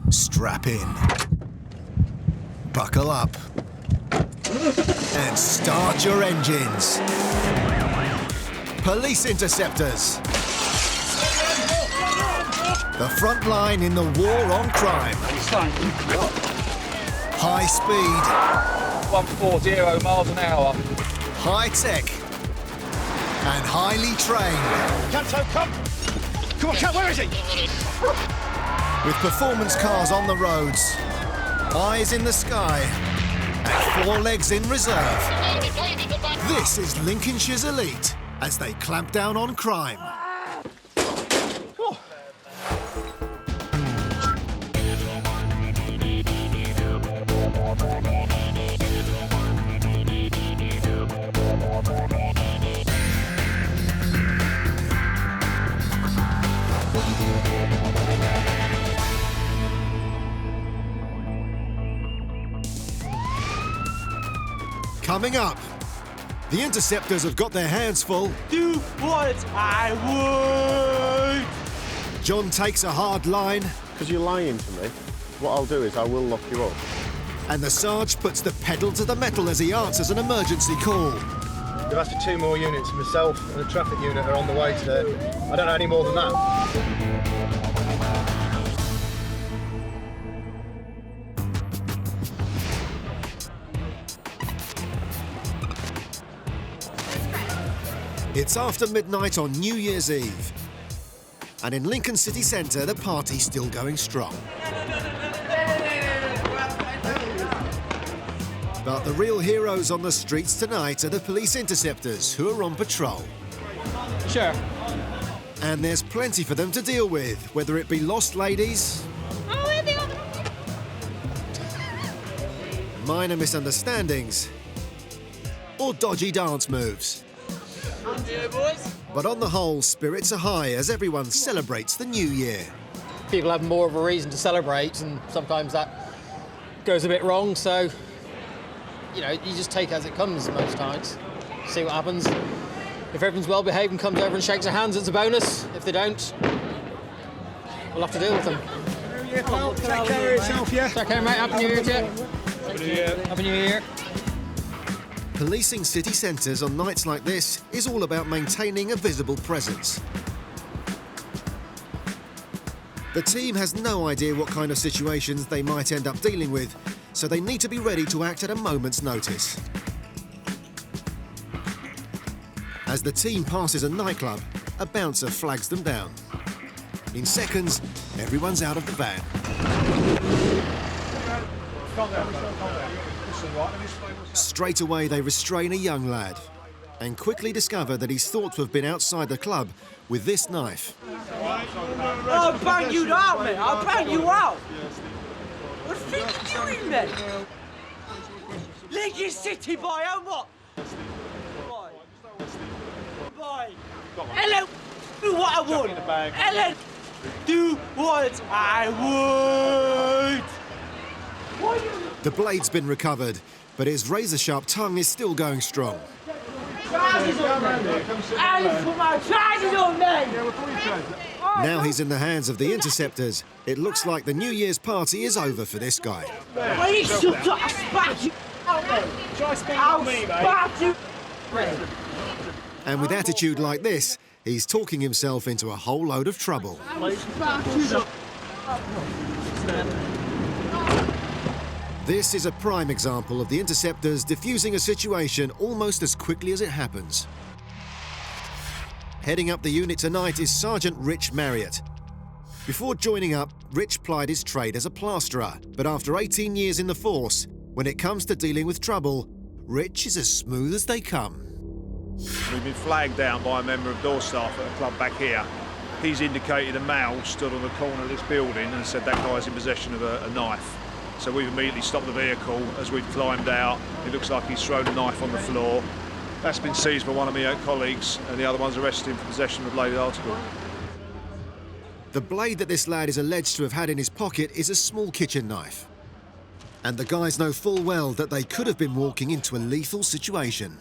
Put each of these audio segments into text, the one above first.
Strap in. Buckle up. And start your engines. Police Interceptors. The front line in the war on crime. High speed. 140 miles an hour. High tech. And highly trained. Canto, come! Come on, Cat, where is he? With performance cars on the roads, eyes in the sky, and 4 legs in reserve. This is Lincolnshire's elite as they clamp down on crime. Coming up, the Interceptors have got their hands full. Do what I would. John takes a hard line. Because you're lying to me, what I'll do is I will lock you up. And the Sarge puts the pedal to the metal as he answers an emergency call. We've asked for 2 more units. Myself and the traffic unit are on the way today. I don't know any more than that. It's after midnight on New Year's Eve. And in Lincoln city centre, the party's still going strong. But the real heroes on the streets tonight are the police interceptors who are on patrol. Sure. And there's plenty for them to deal with, whether it be lost ladies, minor misunderstandings, or dodgy dance moves. But on the whole, spirits are high as everyone celebrates the new year. People have more of a reason to celebrate, and sometimes that goes a bit wrong, so, you know, you just take it as it comes most times. See what happens. If everyone's well behaved and comes over and shakes their hands, it's a bonus. If they don't, we'll have to deal with them. Yeah, pal. Take care of yourself, yeah? Take care, mate. Happy New Year to you. Happy New Year. Happy New Year. Policing city centres on nights like this is all about maintaining a visible presence. The team has no idea what kind of situations they might end up dealing with, so they need to be ready to act at a moment's notice. As the team passes a nightclub, a bouncer flags them down. In seconds, everyone's out of the van. Straight away, they restrain a young lad and quickly discover that he's thought to have been outside the club with this knife. I'll bang you out, mate. I'll bang you out. What do you think you're doing, then? Lincoln City, boy, and what? Boy. Hello, do what I want. Hello, do what I would. The blade's been recovered, but his razor-sharp tongue is still going strong. Now he's in the hands of the interceptors. It looks like the New Year's party is over for this guy. And with attitude like this, he's talking himself into a whole load of trouble. This is a prime example of the interceptors diffusing a situation almost as quickly as it happens. Heading up the unit tonight is Sergeant Rich Marriott. Before joining up, Rich plied his trade as a plasterer, but after 18 years in the force, when it comes to dealing with trouble, Rich is as smooth as they come. We've been flagged down by a member of door staff at a club back here. He's indicated a male stood on the corner of this building and said that guy's in possession of a knife. So we've immediately stopped the vehicle. As we've climbed out, it looks like he's thrown a knife on the floor. That's been seized by one of my colleagues, and the other one's arrested him for possession of a bladed article. The blade that this lad is alleged to have had in his pocket is a small kitchen knife. And the guys know full well that they could have been walking into a lethal situation.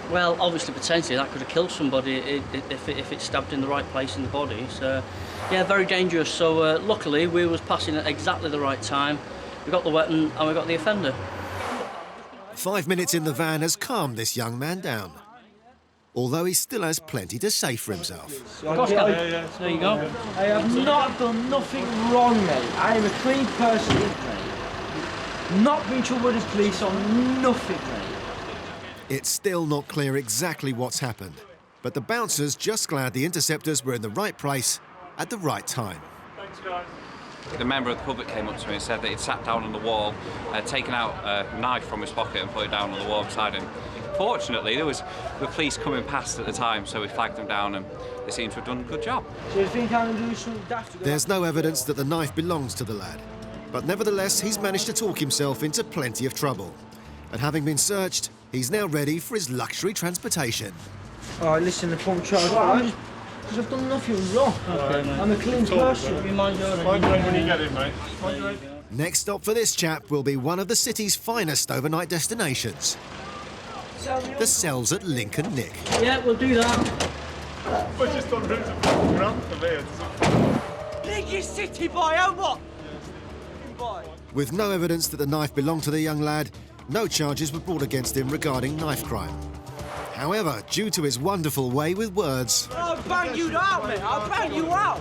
Well, obviously, potentially that could have killed somebody if it's stabbed in the right place in the body. So, yeah, very dangerous. So, luckily, we was passing at exactly the right time. We got the weapon and we got the offender. 5 minutes in the van has calmed this young man down, although he still has plenty to say for himself. There you go. I have not done nothing wrong, mate. I am a clean person, mate. Not been trouble with the police on nothing, mate. It's still not clear exactly what's happened, but the bouncers just glad the Interceptors were in the right place at the right time. Thanks, guys. The member of the public came up to me and said that he'd sat down on the wall, taken out a knife from his pocket and put it down on the wall beside him. Fortunately, there was the police coming past at the time, so we flagged them down and they seem to have done a good job. So you think I'm doing something daft? There's no evidence that the knife belongs to the lad, but nevertheless, he's managed to talk himself into plenty of trouble. And having been searched, he's now ready for his luxury transportation. All right, listen, the pump charge. Because I've done nothing wrong. Okay, I'm a clean person. You mind your own when you get in, mate. Next stop for this chap will be one of the city's finest overnight destinations. The cells at Lincoln Nick. Yeah, we'll do that. We're just on route to Grant from here. Biggest city boy, and what? Boy. With no evidence that the knife belonged to the young lad, no charges were brought against him regarding knife crime. However, due to his wonderful way with words, I'll bang you out, mate. I'll bang you out.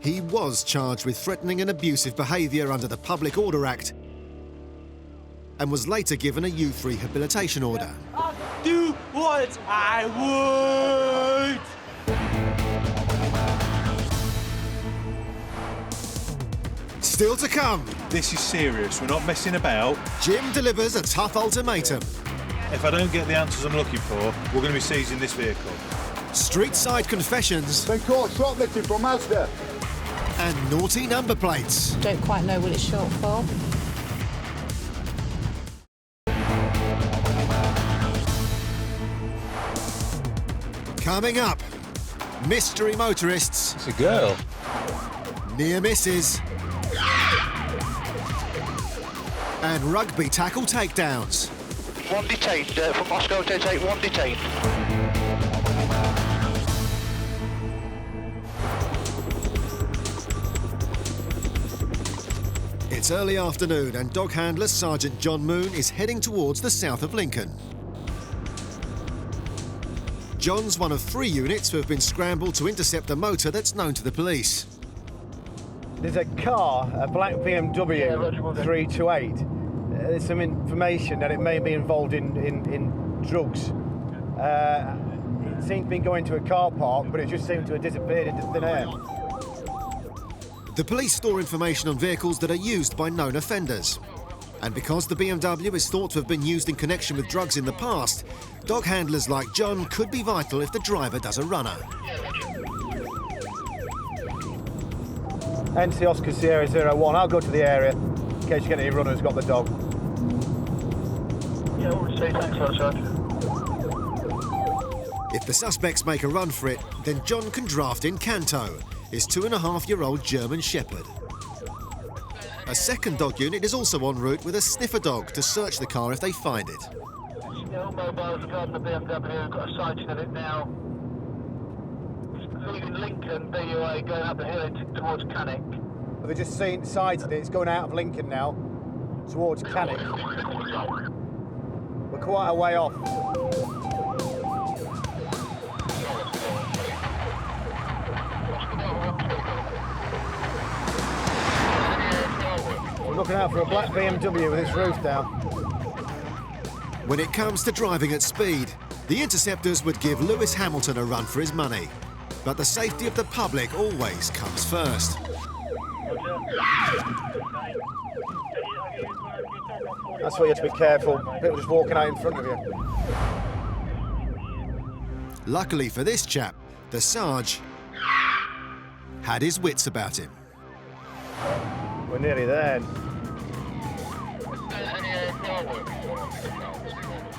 he was charged with threatening and abusive behaviour under the Public Order Act and was later given a youth rehabilitation order. I'll do what I would. Still to come, This is serious. We're not messing about. Jim delivers a tough ultimatum. If I don't get the answers I'm looking for, we're going to be seizing this vehicle. Street-side confessions Been caught shoplifting from Mazda. and naughty number plates. Don't quite know what it's short for. Coming up, mystery motorists, It's a girl. near misses, and rugby tackle takedowns. One detained, from Moscow to take one detained. It's early afternoon and dog handler Sergeant John Moon is heading towards the south of Lincoln. John's one of 3 units who have been scrambled to intercept a motor that's known to the police. There's a car, a black BMW 328. There's some information that it may be involved in drugs. It seemed to be going to a car park, but it just seemed to have disappeared into thin air. The police store information on vehicles that are used by known offenders. And because the BMW is thought to have been used in connection with drugs in the past, dog handlers like John could be vital if the driver does a runner. NC Oscar Sierra 01, I'll go to the area in case you get any runners got the dog. Yeah, we'll say thanks for that, Sergeant. If the suspects make a run for it, then John can draft in Canto, his 2.5-year-old German Shepherd. A second dog unit is also en route with a sniffer dog to search the car if they find it. Still mobiles regarding the BMW, got a sighting of it now. Leaving Lincoln, BUA, going up the hill towards Cannock. But they've just sighted it, it's going out of Lincoln now, towards Cannock. We're quite a way off. We're looking out for a black BMW with its roof down. When it comes to driving at speed, the Interceptors would give Lewis Hamilton a run for his money. But the safety of the public always comes first. That's why you have to be careful. People just walking out in front of you. Luckily for this chap, the Sarge had his wits about him. We're nearly there.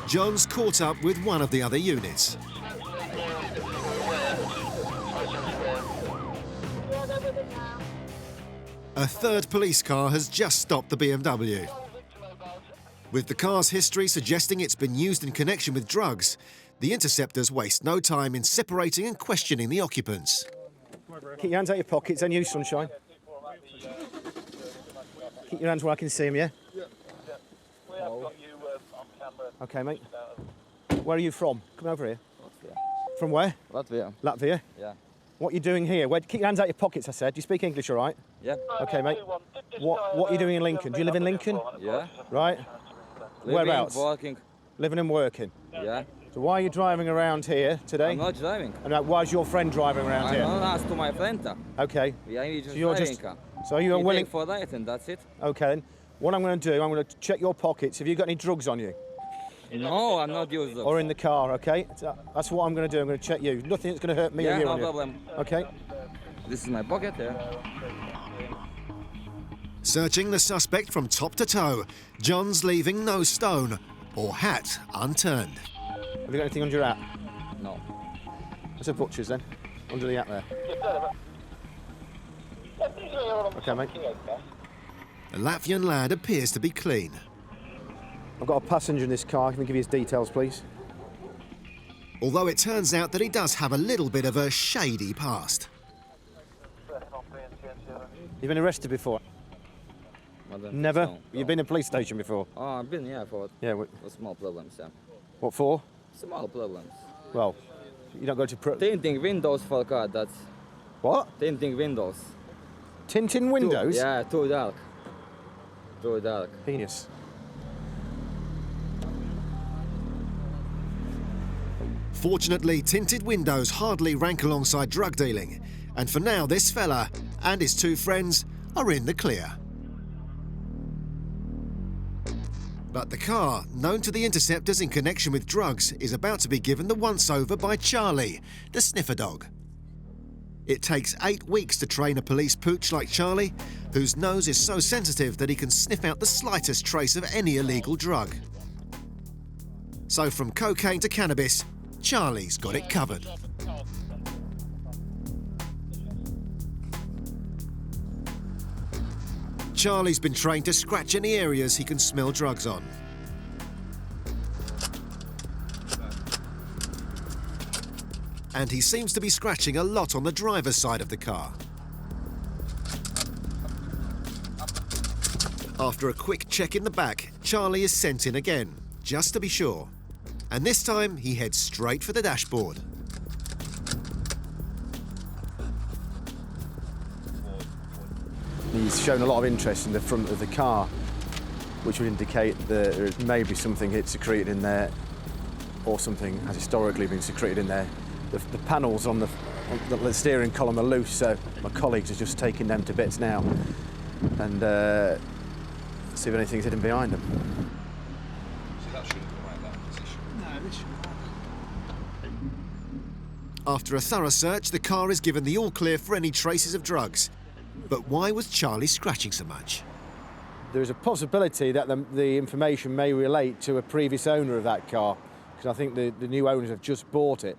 John's caught up with one of the other units. A third police car has just stopped the BMW. With the car's history suggesting it's been used in connection with drugs, the Interceptors waste no time in separating and questioning the occupants. Keep your hands out your pockets and you, Sunshine. Keep your hands where I can see them, yeah? OK, mate. Where are you from? Come over here. Latvia. From where? Latvia. Latvia? Yeah. What are you doing here? Keep your hands out your pockets, I said. Do you speak English, all right? Yeah. OK, mate. What are you doing in Lincoln? Do you live in Lincoln? Yeah. Right. Living, Whereabouts? working. Living and working? Yeah. So why are you driving around here today? I'm not driving. And why is your friend driving around here? I'm not asked to my friend. OK. Yeah, he's just so you're driving just... car. So you're He willing... take for that and that's it. OK, then. What I'm going to do, I'm going to check your pockets. Have you got any drugs on you? No, I'm not using drugs. Or in the car, OK? So that's what I'm going to do. I'm going to check you. Nothing that's going to hurt me or you. Yeah, no problem. OK? This is my pocket, yeah. Searching the suspect from top to toe, John's leaving no stone or hat unturned. Have you got anything under your hat? No. It's a butcher's then, under the hat there. OK, mate. The Latvian lad appears to be clean. I've got a passenger in this car. Can you give me his details, please? Although it turns out that he does have a little bit of a shady past. You've been arrested before? Never? No. You've been in a police station before? Oh, I've been, yeah, for small problems, yeah. What for? Small problems. Well, you don't go to... Tinting windows for a car, that's... What? Tinting windows. Tinting windows? Too dark. Too dark. Penis. Fortunately, tinted windows hardly rank alongside drug dealing, and for now this fella and his two friends are in the clear. But the car, known to the Interceptors in connection with drugs, is about to be given the once-over by Charlie, the sniffer dog. It takes 8 weeks to train a police pooch like Charlie, whose nose is so sensitive that he can sniff out the slightest trace of any illegal drug. So from cocaine to cannabis, Charlie's got it covered. Charlie's been trained to scratch any areas he can smell drugs on. And he seems to be scratching a lot on the driver's side of the car. After a quick check in the back, Charlie is sent in again, just to be sure. And this time, he heads straight for the dashboard. He's shown a lot of interest in the front of the car, which would indicate that there may be something it's secreted in there, or something has historically been secreted in there. The panels on the steering column are loose, so my colleagues are just taking them to bits now and see if anything's hidden behind them. So that shouldn't be right, that position. No, this shouldn't. After a thorough search, the car is given the all-clear for any traces of drugs. But why was Charlie scratching so much? There is a possibility that the information may relate to a previous owner of that car, because I think the new owners have just bought it.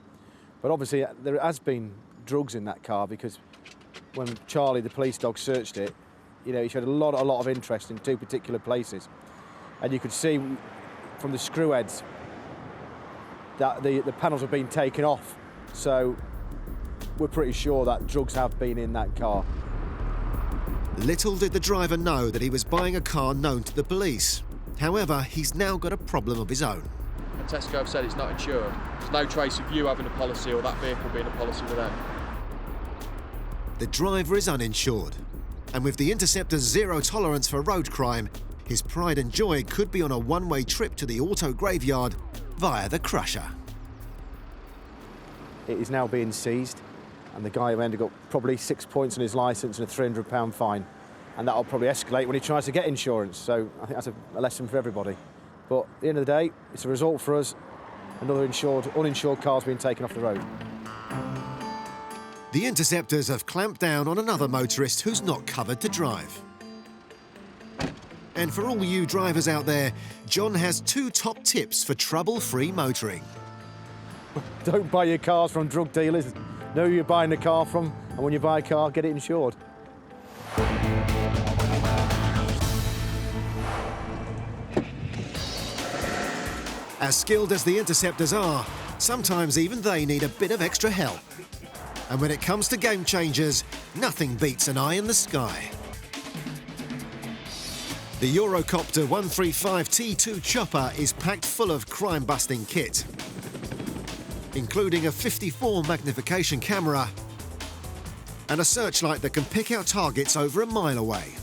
But obviously there has been drugs in that car, because when Charlie, the police dog, searched it, you know, he showed a lot of interest in 2 particular places. And you could see from the screw heads that the panels have been taken off. So we're pretty sure that drugs have been in that car. Little did the driver know that he was buying a car known to the police. However, he's now got a problem of his own. Tesco have said it's not insured. There's no trace of you having a policy or that vehicle being a policy with them. The driver is uninsured. And with the Interceptor's zero tolerance for road crime, his pride and joy could be on a one-way trip to the auto graveyard via the crusher. It is now being seized, and the guy who ended up probably 6 points on his licence and a £300 fine. And that'll probably escalate when he tries to get insurance. So I think that's a lesson for everybody. But at the end of the day, it's a result for us. Another uninsured car's being taken off the road. The Interceptors have clamped down on another motorist who's not covered to drive. And for all you drivers out there, John has 2 top tips for trouble-free motoring. Don't buy your cars from drug dealers. Know who you're buying the car from, and when you buy a car, get it insured. As skilled as the Interceptors are, sometimes even they need a bit of extra help. And when it comes to game changers, nothing beats an eye in the sky. The Eurocopter 135 T2 chopper is packed full of crime-busting kit, including a 54 magnification camera and a searchlight that can pick out targets over a mile away.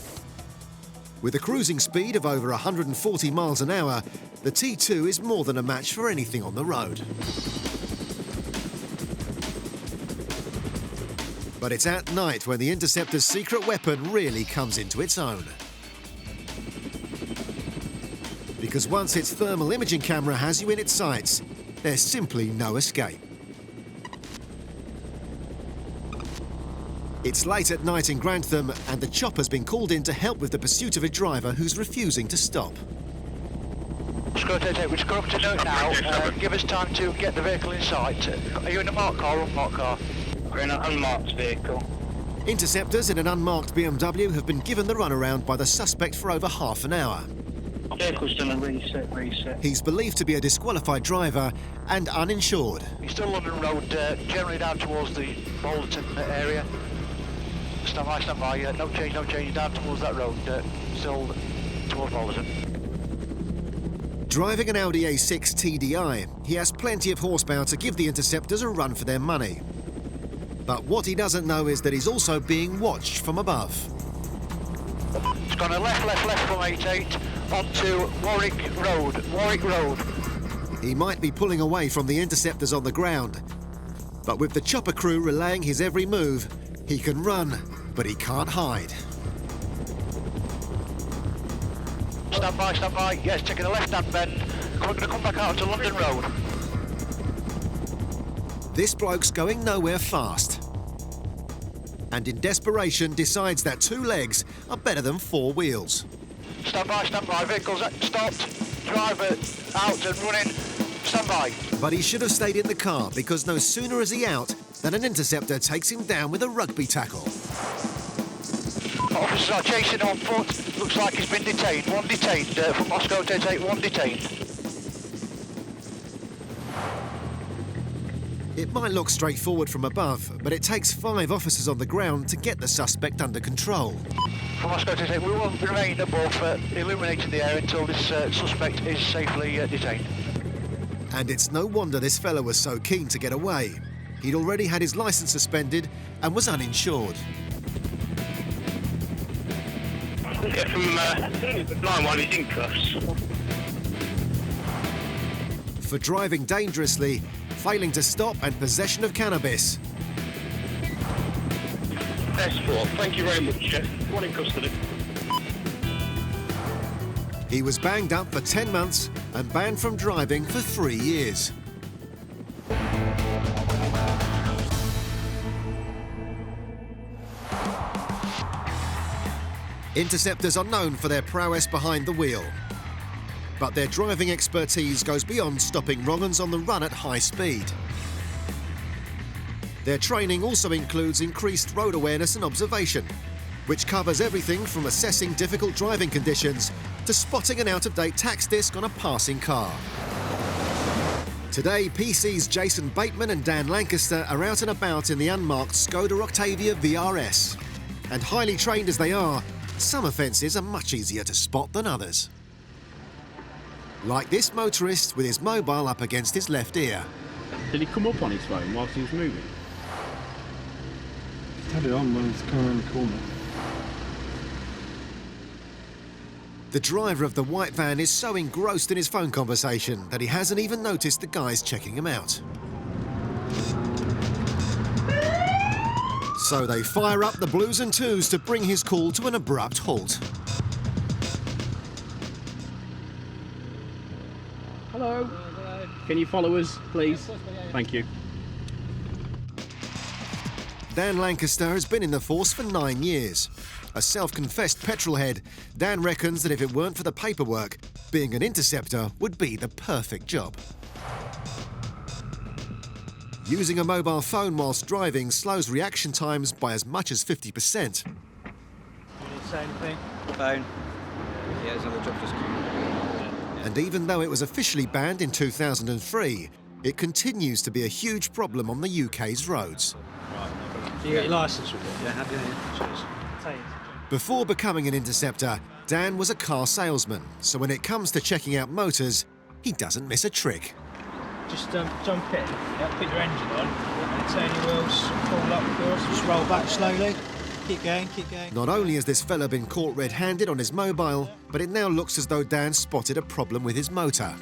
With a cruising speed of over 140 miles an hour, the T2 is more than a match for anything on the road. But it's at night when the Interceptor's secret weapon really comes into its own. Because once its thermal imaging camera has you in its sights, there's simply no escape. It's late at night in Grantham, and the chopper's been called in to help with the pursuit of a driver who's refusing to stop. We're just going up to note now. Give us time to get the vehicle in sight. Are you in a marked car or unmarked car? We're in an unmarked vehicle. Interceptors in an unmarked BMW have been given the runaround by the suspect for over half an hour. Vehicle's done a reset. He's believed to be a disqualified driver and uninsured. He's still London Road, generally down towards the Bolton area. Stand by, no change, down towards that road, still towards Bolton. Driving an Audi A6 TDI, he has plenty of horsepower to give the Interceptors a run for their money. But what he doesn't know is that he's also being watched from above. It's gone a left from 88 onto Warwick Road. He might be pulling away from the Interceptors on the ground, but with the chopper crew relaying his every move, he can run, but he can't hide. Stand by. Yes, taking a left-hand bend. We're going to come back out to London Road. This bloke's going nowhere fast, and in desperation decides that 2 legs are better than 4 wheels. Stand by. Vehicle's stopped. Driver out and running. Stand by. But he should have stayed in the car, because no sooner is he out than an Interceptor takes him down with a rugby tackle. Officers are chasing on foot. Looks like he's been detained. One detained. From Moscow to 88, one detained. It might look straightforward from above, but it takes 5 officers on the ground to get the suspect under control. From Moscow to 88, we will remain above, illuminating the area until this suspect is safely detained. And it's no wonder this fella was so keen to get away. He'd already had his licence suspended and was uninsured. Yeah, from line 1, he's in cuffs. For driving dangerously, failing to stop and possession of cannabis. S4, thank you very much, Chef. One in custody. He was banged up for 10 months and banned from driving for 3 years. Interceptors are known for their prowess behind the wheel, but their driving expertise goes beyond stopping wrong-uns on the run at high speed. Their training also includes increased road awareness and observation, which covers everything from assessing difficult driving conditions to spotting an out-of-date tax disc on a passing car. Today, PC's Jason Bateman and Dan Lancaster are out and about in the unmarked Skoda Octavia VRS. And highly trained as they are, some offences are much easier to spot than others. Like this motorist with his mobile up against his left ear. Did he come up on his phone whilst he was moving? Had it on when he was coming around the corner. The driver of the white van is so engrossed in his phone conversation that he hasn't even noticed the guys checking him out. So they fire up the blues and twos to bring his call to an abrupt halt. Hello. Can you follow us, please? Thank you. Dan Lancaster has been in the force for 9 years. A self-confessed petrolhead, Dan reckons that if it weren't for the paperwork, being an interceptor would be the perfect job. Using a mobile phone whilst driving slows reaction times by as much as 50%. You need to say anything? Phone. Yeah, it's on the job description. And even though it was officially banned in 2003, it continues to be a huge problem on the UK's roads. Do you get your licence with it? Yeah, have you? Cheers. Before becoming an interceptor, Dan was a car salesman, so when it comes to checking out motors, he doesn't miss a trick. Just jump in, put your engine on, and turn your wheels, pull up, of course, just roll back slowly. Keep going, keep going. Not only has this fella been caught red-handed on his mobile, but it now looks as though Dan spotted a problem with his motor.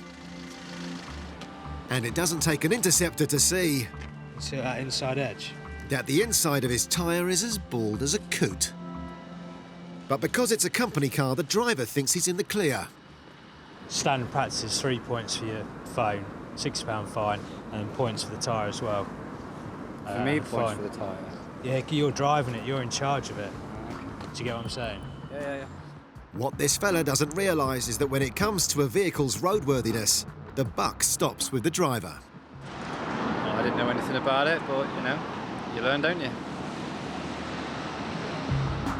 And it doesn't take an interceptor to see... See that inside edge? ...that the inside of his tyre is as bald as a coot. But because it's a company car, the driver thinks he's in the clear. Standard practice is 3 points for your phone, £6 fine, and points for the tyre as well. For me, points for the tyre. Yeah, you're driving it, you're in charge of it. Do you get what I'm saying? Yeah. What this fella doesn't realise is that when it comes to a vehicle's roadworthiness, the buck stops with the driver. Well, I didn't know anything about it, but, you know, you learn, don't you?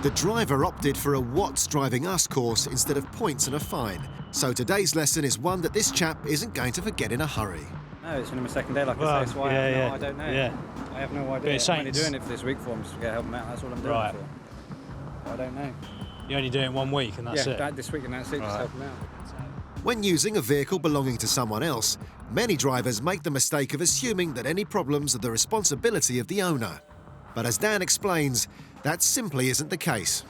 The driver opted for a What's Driving Us course instead of points and a fine. So today's lesson is one that this chap isn't going to forget in a hurry. No, it's only my second day, like I say, so I don't know. Yeah. I have no idea. I'm only doing it for this week for him, just to help him out. That's what I'm doing it for. I don't know. You're only doing it 1 week and that's it? Yeah, this week and that's it, just help him out. When using a vehicle belonging to someone else, many drivers make the mistake of assuming that any problems are the responsibility of the owner. But as Dan explains, that simply isn't the case.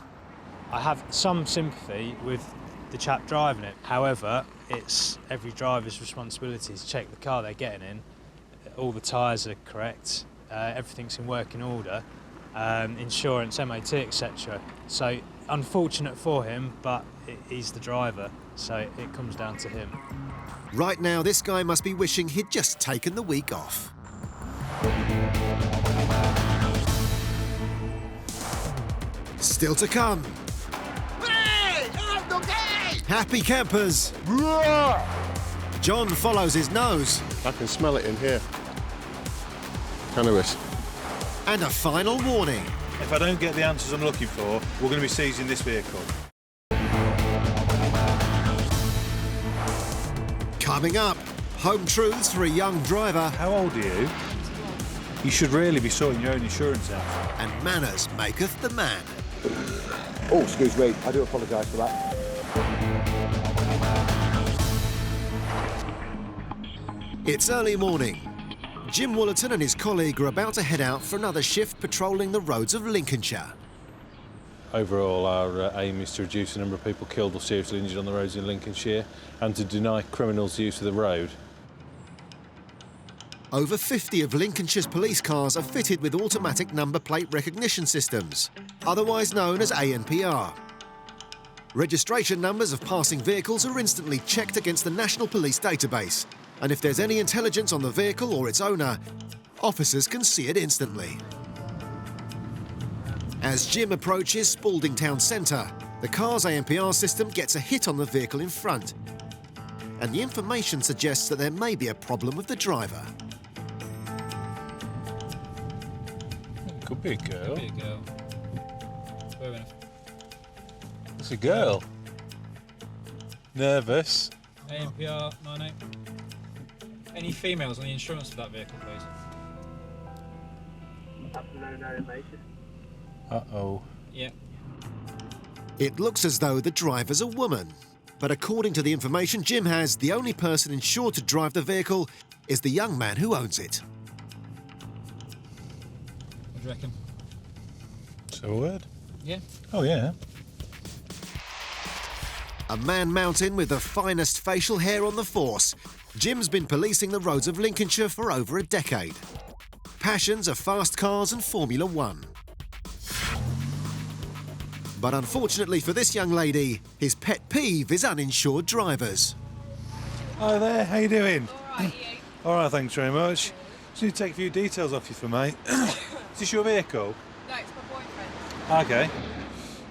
I have some sympathy with the chap driving it. However, it's every driver's responsibility to check the car they're getting in. All the tyres are correct, everything's in working order, insurance, MOT, etc. So unfortunate for him, but he's the driver, so it comes down to him. Right now, this guy must be wishing he'd just taken the week off. Still to come. Happy campers. John follows his nose. I can smell it in here. Cannabis. And a final warning. If I don't get the answers I'm looking for, we're going to be seizing this vehicle. Coming up, home truths for a young driver. How old are you? You should really be sorting your own insurance out. And manners maketh the man. Oh, excuse me. I do apologise for that. It's early morning. Jim Woollerton and his colleague are about to head out for another shift patrolling the roads of Lincolnshire. Overall, our aim is to reduce the number of people killed or seriously injured on the roads in Lincolnshire and to deny criminals the use of the road. Over 50 of Lincolnshire's police cars are fitted with automatic number plate recognition systems, otherwise known as ANPR. Registration numbers of passing vehicles are instantly checked against the National Police database, and if there's any intelligence on the vehicle or its owner, officers can see it instantly. As Jim approaches Spalding Town Centre, the car's ANPR system gets a hit on the vehicle in front, and the information suggests that there may be a problem with the driver. Could be a girl. Could be a girl. Fair enough. It's a girl. Nervous. ANPR 98. Any females on the insurance for that vehicle, please? Uh-oh. Yeah. It looks as though the driver's a woman, but according to the information Jim has, the only person insured to drive the vehicle is the young man who owns it. What do you reckon? So a word? Yeah. Oh, yeah. A man mountain with the finest facial hair on the force. Jim's been policing the roads of Lincolnshire for over a decade. Passions are fast cars and Formula One. But unfortunately for this young lady, his pet peeve is uninsured drivers. Hi there, how you doing? All right, thanks very much. Just need to take a few details off you for mate. Is this your vehicle? No, it's my boyfriend. Okay.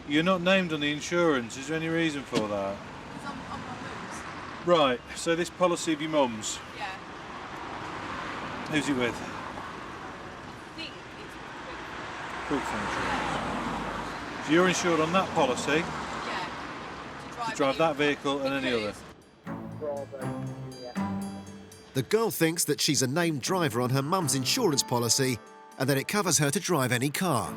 You're not named on the insurance. Is there any reason for that? Because I'm my mum's. Right, so this policy of your mum's, Yeah. who's it with? I think it's Proof insurance. So you're insured on that policy yeah. to drive that vehicle and any other. The girl thinks that she's a named driver on her mum's insurance policy and that it covers her to drive any car.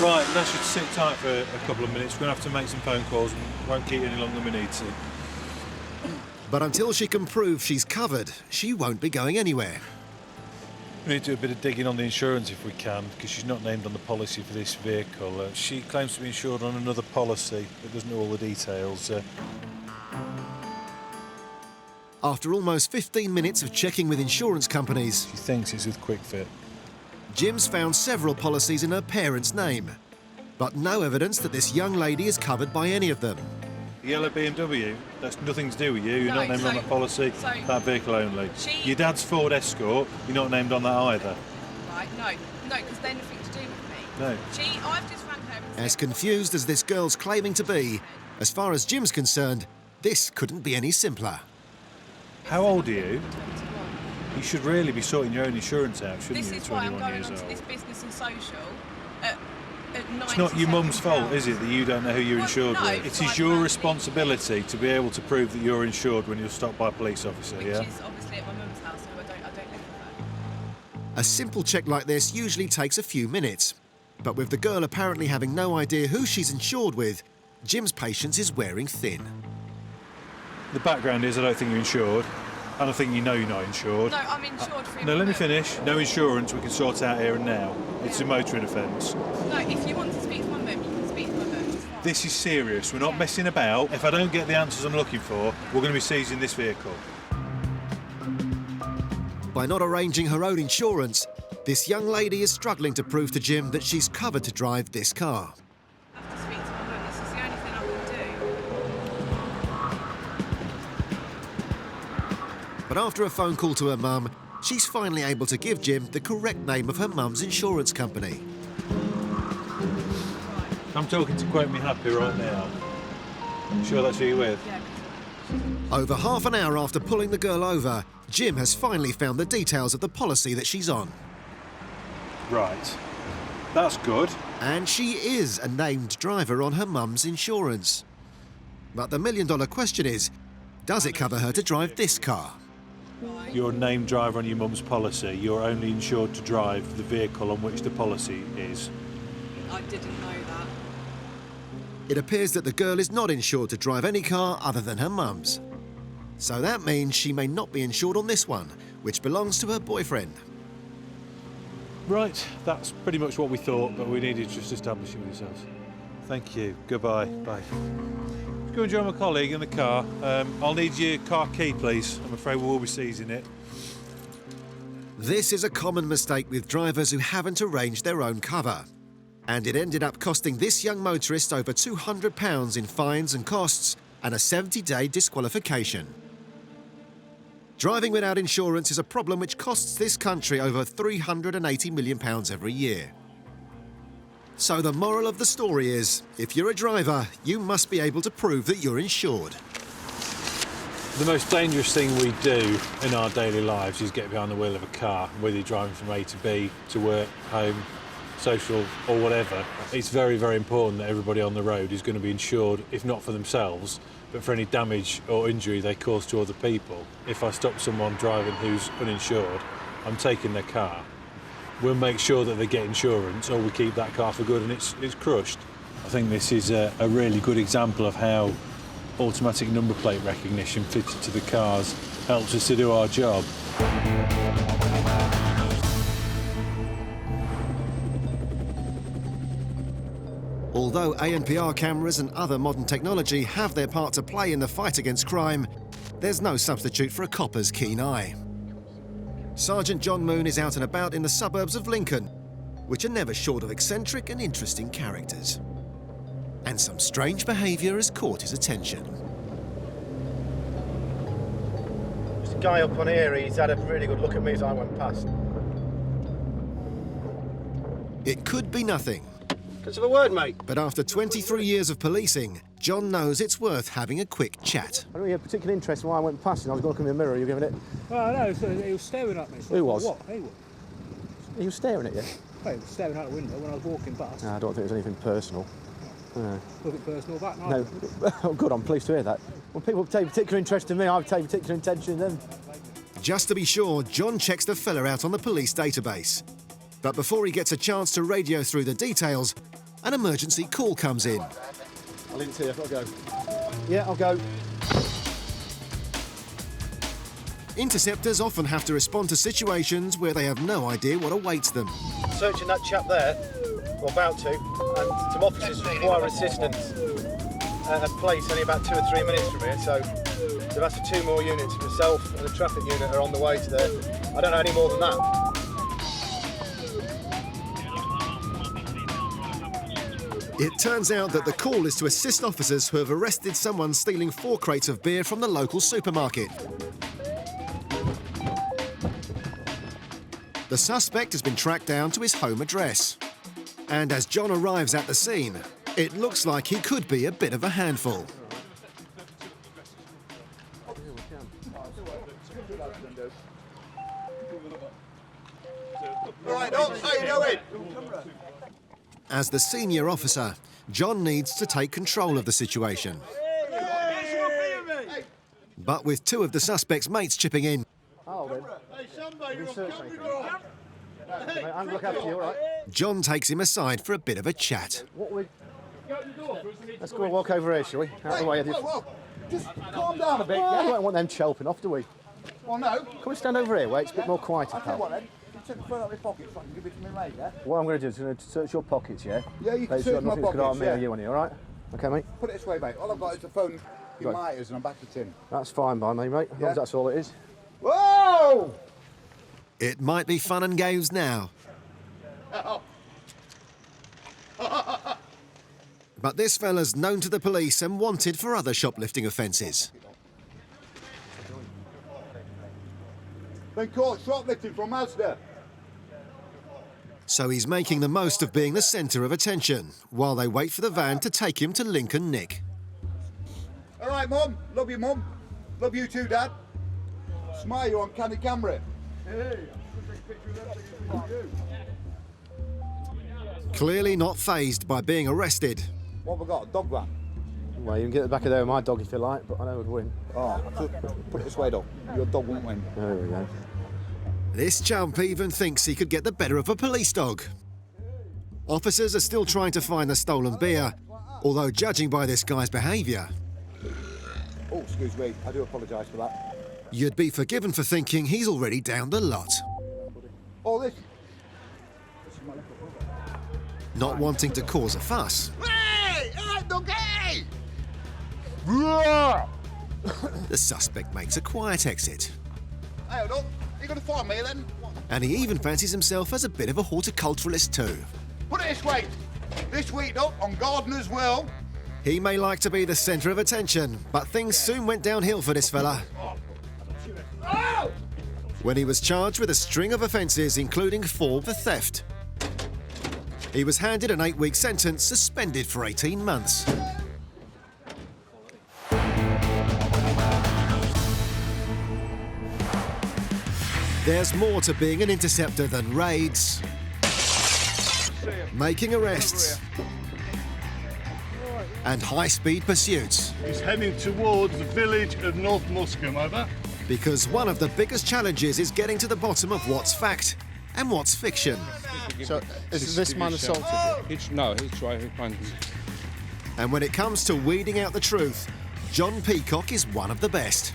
Right, that should sit tight for a couple of minutes. We're going to have to make some phone calls and won't keep you any longer than we need to. But until she can prove she's covered, she won't be going anywhere. We need to do a bit of digging on the insurance if we can, because she's not named on the policy for this vehicle. She claims to be insured on another policy, but doesn't know all the details. After almost 15 minutes of checking with insurance companies, she thinks it's with Quick Fit. Jim's found several policies in her parents' name, but no evidence that this young lady is covered by any of them. The yellow BMW, that's nothing to do with you. You're not named on that policy, that vehicle only. Your dad's Ford Escort, you're not named on that either. Right, no, because they're nothing to do with me. No. I've just rang her and As confused as this girl's claiming to be, as far as Jim's concerned, this couldn't be any simpler. How old are you? 21. You should really be sorting your own insurance out, shouldn't you? This is why I'm going onto this business and social at 97. It's not your mum's fault, is it, that you don't know who you're insured no, with? It is your responsibility to be able to prove that you're insured when you're stopped by a police officer, Which yeah? is obviously at my mum's house, so I don't live with her. A simple check like this usually takes a few minutes, but with the girl apparently having no idea who she's insured with, Jim's patience is wearing thin. The background is I don't think you're insured, and I think you know you're not insured. No, I'm insured for No, let me finish. No insurance we can sort out here and now. It's a motoring offence. No, if you want to speak to my mum, you can speak to my mum. It's fine. This is serious. We're not messing about. If I don't get the answers I'm looking for, we're going to be seizing this vehicle. By not arranging her own insurance, this young lady is struggling to prove to Jim that she's covered to drive this car. I have to speak to my mum. This is the only thing I can do. But after a phone call to her mum, she's finally able to give Jim the correct name of her mum's insurance company. I'm talking to Quote Me Happy right now. You sure that's who you're with? Yeah. Over half an hour after pulling the girl over, Jim has finally found the details of the policy that she's on. Right. That's good. And she is a named driver on her mum's insurance. But the million-dollar question is, does it cover her to drive this car? You're a named driver on your mum's policy. You're only insured to drive the vehicle on which the policy is. I didn't know that. It appears that the girl is not insured to drive any car other than her mum's. So that means she may not be insured on this one, which belongs to her boyfriend. Right, that's pretty much what we thought, but we needed to just establish it with yourselves. Thank you. Goodbye. Bye. Go and join my colleague in the car. I'll need your car key, please. I'm afraid we will be seizing it. This is a common mistake with drivers who haven't arranged their own cover. And it ended up costing this young motorist over £200 in fines and costs and a 70-day disqualification. Driving without insurance is a problem which costs this country over £380 million every year. So the moral of the story is, if you're a driver, you must be able to prove that you're insured. The most dangerous thing we do in our daily lives is get behind the wheel of a car, whether you're driving from A to B, to work, home, social or whatever. It's very, very important that everybody on the road is going to be insured, if not for themselves, but for any damage or injury they cause to other people. If I stop someone driving who's uninsured, I'm taking their car. We'll make sure that they get insurance or we keep that car for good and it's crushed. I think this is a really good example of how automatic number plate recognition fitted to the cars helps us to do our job. Although ANPR cameras and other modern technology have their part to play in the fight against crime, there's no substitute for a copper's keen eye. Sergeant John Moon is out and about in the suburbs of Lincoln, which are never short of eccentric and interesting characters. And some strange behaviour has caught his attention. There's a guy up on here, he's had a really good look at me as I went past. It could be nothing. Let's have a word, mate. But after 23 years of policing, John knows it's worth having a quick chat. I don't have particular interest when I went past and I was looking in the mirror, you giving it? Well, no, he was staring at me. So Who was? What? He was. He was staring at you? Well, he was staring out the window when I was walking past. No, I don't think it was anything personal. Nothing personal back, No. Oh, good, I'm pleased to hear that. When people take particular interest in me, I take particular intention in them. Just to be sure, John checks the fella out on the police database. But before he gets a chance to radio through the details, an emergency call comes in. I'll leave it to you, I'll go. Yeah, I'll go. Interceptors often have to respond to situations where they have no idea what awaits them. Searching that chap there, or about to, and some officers require assistance at a place only about 2 or 3 minutes from here, so they've asked for 2 more units. Myself and the traffic unit are on the way to there. I don't know any more than that. It turns out that the call is to assist officers who have arrested someone stealing 4 crates of beer from the local supermarket. The suspect has been tracked down to his home address. And as John arrives at the scene, it looks like he could be a bit of a handful. Right, how you doing? As the senior officer, John needs to take control of the situation. But with 2 of the suspect's mates chipping in, I'll look after you, all right? John takes him aside for a bit of a chat. Let's go and walk over here, shall we? Out of the way. Whoa. Just calm down a bit, Well, yeah? we don't want them chelping off, do we? Well, no. Can we stand over here, where it's a bit more quieter, I'll tell you what pal? then. You take the phone out of my pocket so I can give it to me later. What I'm going to do is I'm going to search your pockets, yeah? Yeah, you can Make sure search my nothing's got on pockets, me or yeah. you on here, all right? OK, mate? Put it this way, mate. All I've got is the phone in Right. my ears and I'm back to tin. That's fine by me, mate. As long as that's all it is. Whoa! It might be fun and games now. But this fella's known to the police and wanted for other shoplifting offences. Been caught shoplifting from Asda. So he's making the most of being the centre of attention while they wait for the van to take him to Lincoln Nick. All right, Mum. Love you, Mum. Love you too, Dad. Smile, you on candy camera. Hey, Clearly not fazed by being arrested. what have we got? A dog van? Well, you can get the back of there with my dog if you like, but I know it would win. Oh, put it this way, dog. Your dog won't win. There we go. This chump even thinks he could get the better of a police dog. Officers are still trying to find the stolen beer, although judging by this guy's behaviour, Oh, excuse me. I do apologise for that. you'd be forgiven for thinking he's already down the lot. Oh, this. Not wanting to cause a fuss, Hey! All right, dog, hey! the suspect makes a quiet exit. Hey, dog. You going to find me then? And he even fancies himself as a bit of a horticulturalist too. Put it this way. This week, dog, on Gardener's Well. He may like to be the centre of attention, but things soon went downhill for this fella. When he was charged with a string of offences, including 4 for theft. He was handed an 8-week sentence, suspended for 18 months. There's more to being an interceptor than raids, making arrests, and high-speed pursuits. He's heading towards the village of North Muscombe, over. Because one of the biggest challenges is getting to the bottom of what's fact and what's fiction. So, is this man assaulted you? No, he's trying. And when it comes to weeding out the truth, John Peacock is one of the best.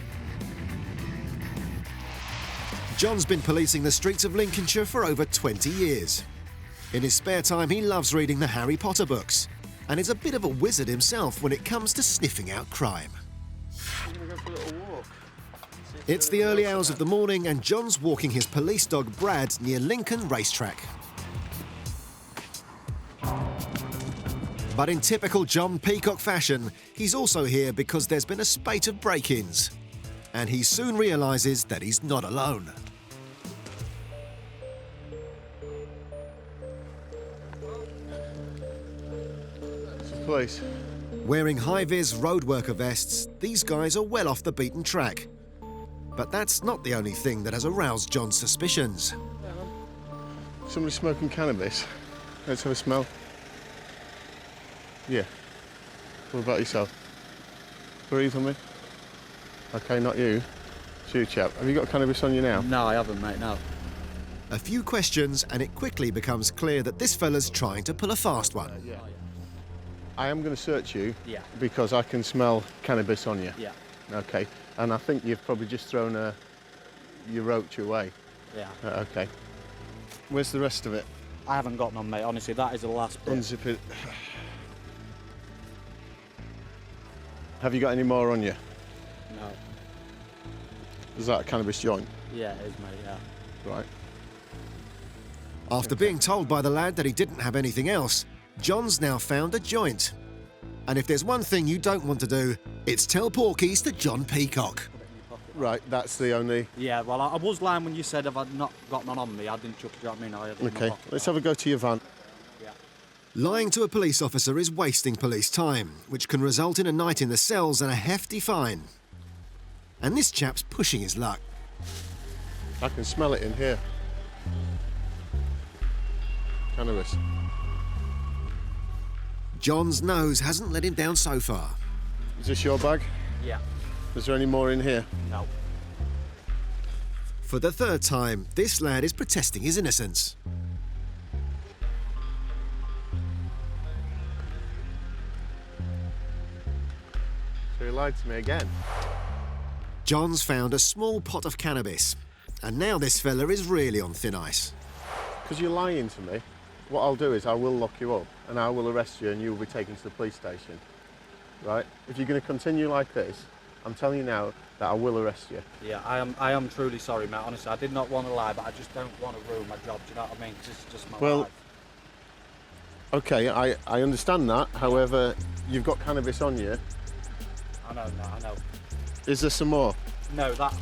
John's been policing the streets of Lincolnshire for over 20 years. In his spare time, he loves reading the Harry Potter books and is a bit of a wizard himself when it comes to sniffing out crime. It's the early hours of the morning and John's walking his police dog Brad near Lincoln Racetrack. But in typical John Peacock fashion, he's also here because there's been a spate of break-ins. And he soon realises that he's not alone. Police. Wearing high-vis road worker vests, these guys are well off the beaten track. But that's not the only thing that has aroused John's suspicions. Somebody smoking cannabis. Let's have a smell. Yeah. What about yourself? Breathe on me. Okay, not you. It's you, chap. Have you got cannabis on you now? No, I haven't, mate, no. A few questions and it quickly becomes clear that this fella's trying to pull a fast one. Yeah. I am going to search you Yeah. because I can smell cannabis on you. Yeah. Okay. And I think you've probably just thrown your roach away. Yeah. Okay. Where's the rest of it? I haven't got none, mate. Honestly, that is the last bit. Unzip it. Have you got any more on you? No. Is that a cannabis joint? Yeah, it is, mate, yeah. Right. After being told by the lad that he didn't have anything else, John's now found a joint. And if there's one thing you don't want to do, it's tell porkies to John Peacock. Right, that's the only... Yeah, well, I was lying when you said if I'd not got none on me, I didn't chuck it, you know what I mean? I had it in my Okay, pocket. let's have a go to your van. Yeah. Lying to a police officer is wasting police time, which can result in a night in the cells and a hefty fine. And this chap's pushing his luck. I can smell it in here. Cannabis. John's nose hasn't let him down so far. Is this your bag? Yeah. Is there any more in here? No. For the third time, this lad is protesting his innocence. So he lied to me again. John's found a small pot of cannabis, and now this fella is really on thin ice. Because you're lying to me, what I'll do is I will lock you up and I will arrest you and you will be taken to the police station. Right? If you're going to continue like this, I'm telling you now that I will arrest you. Yeah, I am truly sorry, mate. Honestly, I did not want to lie, but I just don't want to ruin my job. Do you know what I mean? 'Cause this is just my life. Okay, I understand that. However, you've got cannabis on you. I know, mate, I know. Is there some more? No, that,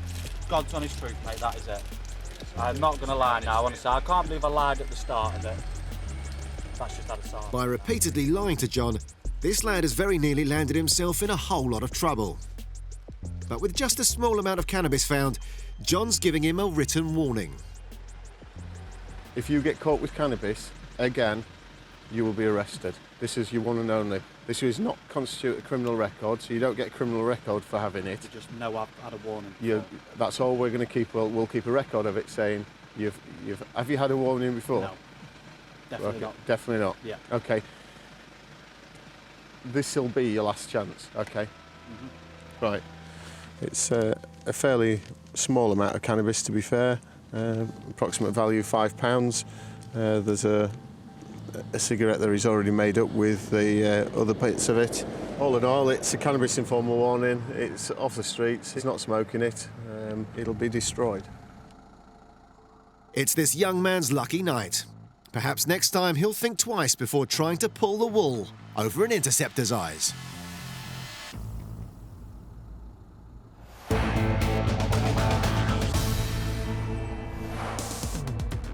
God's honest truth, mate, that is it. I'm not going to lie now, honestly. I can't believe I lied at the start of it. That's just out of sight. By repeatedly lying to John, this lad has very nearly landed himself in a whole lot of trouble. But with just a small amount of cannabis found, John's giving him a written warning. If you get caught with cannabis, again, you will be arrested. This is your one and only. This does not constitute a criminal record, so you don't get a criminal record for having it. You just know I've had a warning. That's all we're going to keep. We'll keep a record of it saying, have you had a warning before? No, definitely not. Definitely not? Yeah. Okay. This will be your last chance, okay? Mm-hmm. Right. It's a fairly small amount of cannabis, to be fair. Approximate value £5. There's a cigarette that he's already made up with the other bits of it. All in all, it's a cannabis informal warning. It's off the streets. He's not smoking it. It'll be destroyed. It's this young man's lucky night. Perhaps next time he'll think twice before trying to pull the wool over an Interceptor's eyes.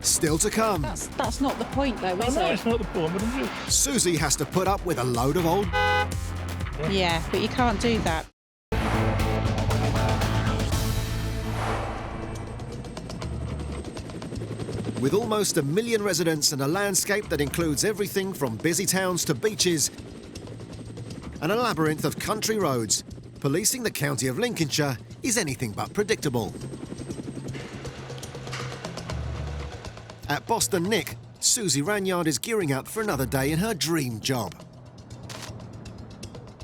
Still to come. That's not the point, though, is it? It's not the point, but it is. Susie has to put up with a load of old... Yeah, but you can't do that. With almost 1 million residents and a landscape that includes everything from busy towns to beaches and a labyrinth of country roads, policing the county of Lincolnshire is anything but predictable. At Boston Nick, Susie Ranyard is gearing up for another day in her dream job.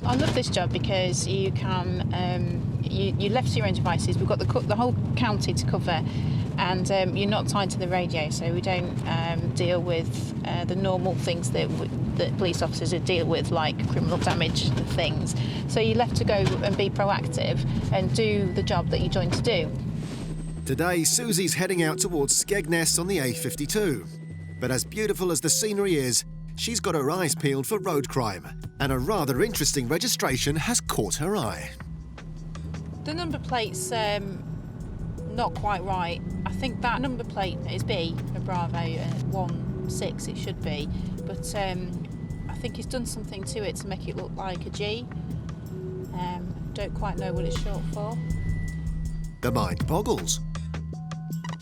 I love this job because you can, you're left to your own devices. We've got the whole county to cover, and you're not tied to the radio, so we don't deal with the normal things that police officers would deal with, like criminal damage and things. So you're left to go and be proactive and do the job that you joined to do. Today, Susie's heading out towards Skegness on the A52. But as beautiful as the scenery is, she's got her eyes peeled for road crime, and a rather interesting registration has caught her eye. The number plate's not quite right. I think that number plate is B for Bravo 16 it should be, but I think he's done something to it to make it look like a G. Don't quite know what it's short for. The mind boggles.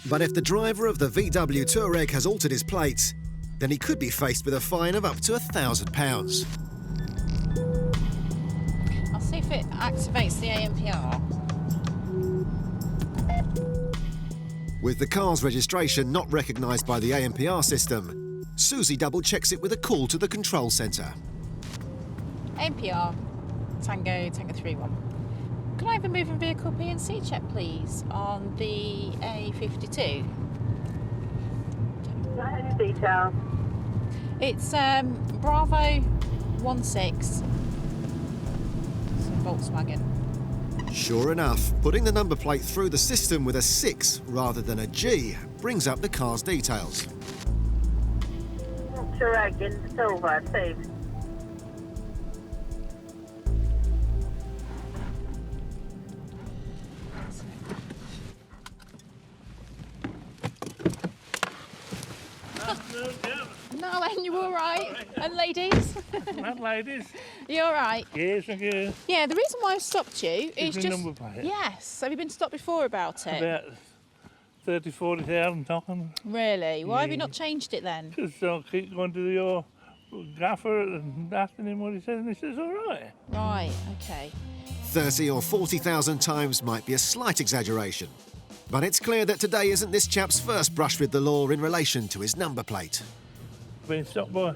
But if the driver of the VW Touareg has altered his plates, then he could be faced with a fine of up to £1,000. See if it activates the ANPR. With the car's registration not recognised by the ANPR system, Susie double-checks it with a call to the control centre. ANPR, Tango 31. Can I have a moving vehicle P&C check, please, on the A52? Can I have your details? It's Bravo 16. It's a Volkswagen. Sure enough, putting the number plate through the system with a 6 rather than a G brings up the car's details. Correct, in silver, safe. No, Len, you all right? And ladies? Not ladies. You all right? Yes, thank you. Yeah, the reason why I've stopped you is the just... number plate? Yes. Have you been stopped before about it? About 30, 40,000 talking. Really? Why have you Yeah. not changed it then? Just I'll keep going to your gaffer and asking him what he says, and he says, all right. Right, OK. 30 or 40,000 times might be a slight exaggeration, but it's clear that today isn't this chap's first brush with the law in relation to his number plate. Been stopped by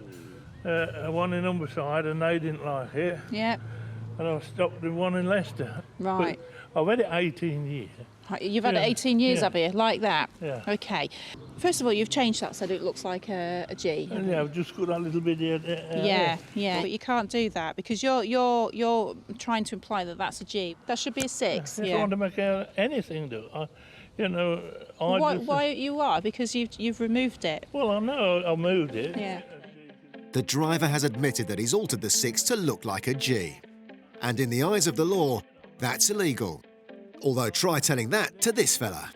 one in Humberside and they didn't like it. Yeah. And I was stopped with one in Leicester. Right. But I've had it 18 years. You've had it Yeah, 18 years, yeah. have you? Like that? Yeah. OK. First of all, you've changed that so that it looks like a G. And yeah, I've just got a little bit here. Yeah, yeah. But you can't do that because you're trying to imply that that's a G. That should be a 6. I don't want to make out anything, do I? You know, Why you are? Because you've removed it. Well, I know I moved it. Yeah. The driver has admitted that he's altered the 6 to look like a G. And in the eyes of the law, that's illegal. Although try telling that to this fella.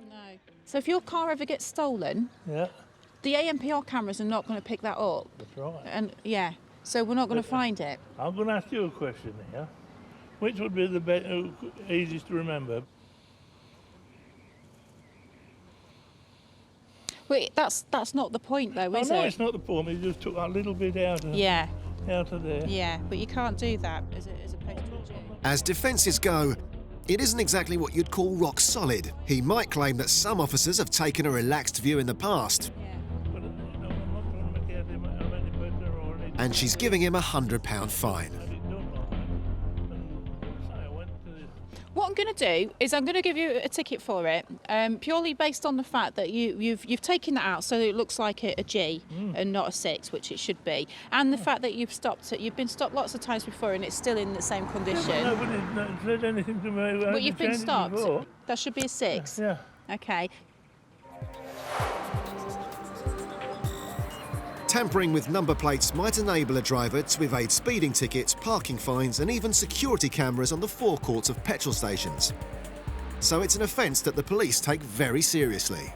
So if your car ever gets stolen, Yeah, the ANPR cameras are not going to pick that up. that's right. And yeah, so we're not going to find it. I'm going to ask you a question here. Which would be the easiest to remember? Wait, that's not the point though, is I know it? it's not the point. You just took that little bit out of there. Yeah, but you can't do that as opposed to a G. As defences go, it isn't exactly what you'd call rock solid. He might claim that some officers have taken a relaxed view in the past. And she's giving him a £100 fine. What I'm going to do is I'm going to give you a ticket for it, purely based on the fact that you've taken that out so that it looks like a G and not a 6, which it should be, and the fact that you've been stopped lots of times before and it's still in the same condition. Yeah, nobody said anything to me. But you've been stopped. Before. That should be a 6. Yeah. Okay. Tampering with number plates might enable a driver to evade speeding tickets, parking fines and even security cameras on the forecourts of petrol stations. So it's an offence that the police take very seriously.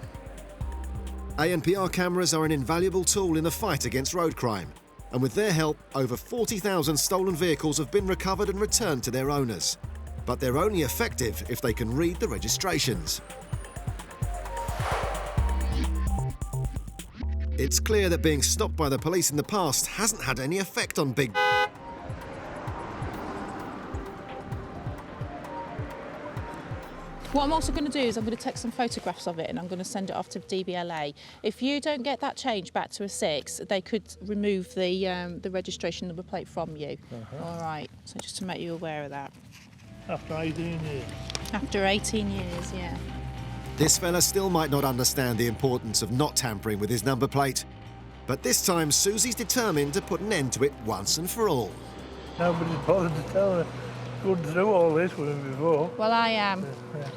ANPR cameras are an invaluable tool in the fight against road crime, and with their help, over 40,000 stolen vehicles have been recovered and returned to their owners. But they're only effective if they can read the registrations. It's clear that being stopped by the police in the past hasn't had any effect on Big... What I'm also going to do is I'm going to take some photographs of it and I'm going to send it off to DBLA. If you don't get that change back to a 6, they could remove the registration number plate from you. All right, so just to make you aware of that. After 18 years. After 18 years, yeah. This fella still might not understand the importance of not tampering with his number plate, but this time Susie's determined to put an end to it once and for all. Nobody's bothered to tell her. Couldn't do all this with him before. Well, I am. Yeah.